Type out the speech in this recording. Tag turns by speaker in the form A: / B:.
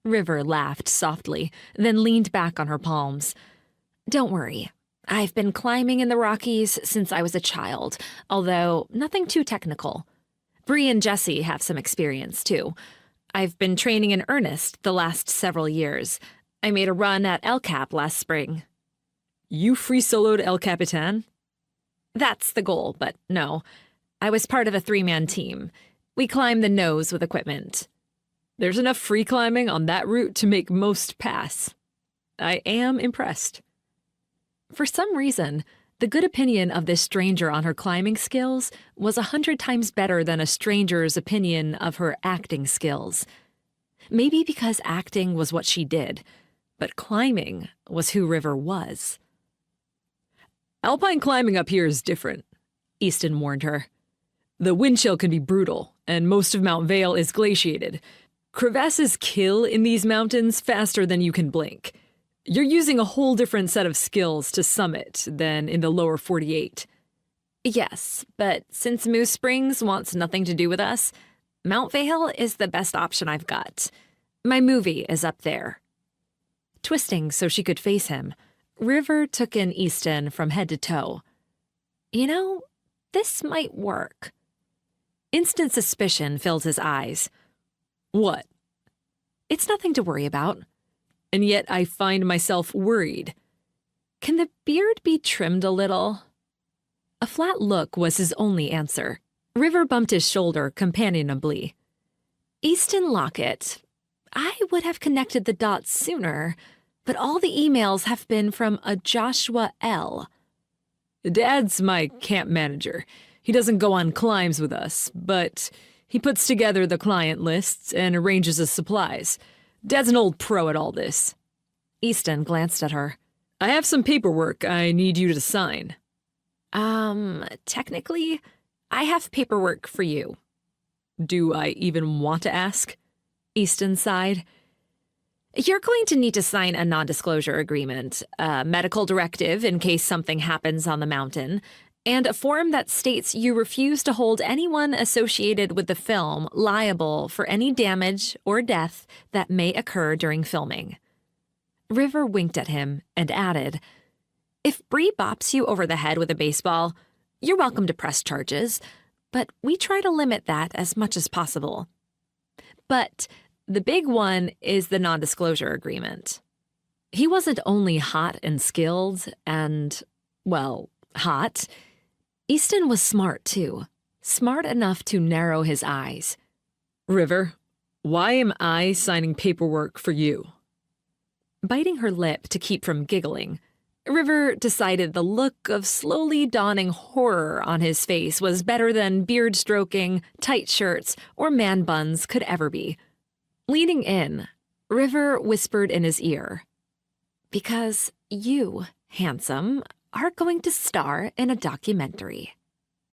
A: River laughed softly, then leaned back on her palms. Don't worry. I've been climbing in the Rockies since I was a child, although nothing too technical. Bree and Jesse have some experience, too. I've been training in earnest the last several years. I made a run at El Cap last spring.
B: You free-soloed El Capitan?
A: That's the goal, but no. I was part of a 3-man team. We climbed the nose with equipment.
B: There's enough free climbing on that route to make most pass. I am impressed.
A: For some reason, the good opinion of this stranger on her climbing skills was 100 times better than a stranger's opinion of her acting skills. Maybe because acting was what she did, but climbing was who River was.
B: Alpine climbing up here is different, Easton warned her. The wind chill can be brutal, and most of Mount Vale is glaciated. Crevasses kill in these mountains faster than you can blink. You're using a whole different set of skills to summit than in the lower 48.
A: Yes, but since Moose Springs wants nothing to do with us, Mount Vale is the best option I've got. My movie is up there. Twisting so she could face him, River took in Easton from head to toe. You know, this might work. Instant suspicion filled his eyes.
B: What?
A: It's nothing to worry about.
B: And yet I find myself worried.
A: Can the beard be trimmed a little? A flat look was his only answer. River bumped his shoulder companionably. Easton Lockett. I would have connected the dots sooner, but all the emails have been from a Joshua L.
B: Dad's my camp manager. He doesn't go on climbs with us, but he puts together the client lists and arranges the supplies. Dad's an old pro at all this.
A: Easton glanced at her.
B: I have some paperwork I need you to sign.
A: Technically, I have paperwork for you.
B: Do I even want to ask?
A: Easton sighed. You're going to need to sign a non-disclosure agreement, a medical directive in case something happens on the mountain, and a form that states you refuse to hold anyone associated with the film liable for any damage or death that may occur during filming. River winked at him and added, If Bree bops you over the head with a baseball, you're welcome to press charges, but we try to limit that as much as possible. But the big one is the non-disclosure agreement. He wasn't only hot and skilled and, well, hot. Easton was smart, too. Smart enough to narrow his eyes.
B: River, why am I signing paperwork for you?
A: Biting her lip to keep from giggling, River decided the look of slowly dawning horror on his face was better than beard stroking, tight shirts, or man buns could ever be. Leaning in, River whispered in his ear, Because you, handsome, are going to star in a documentary.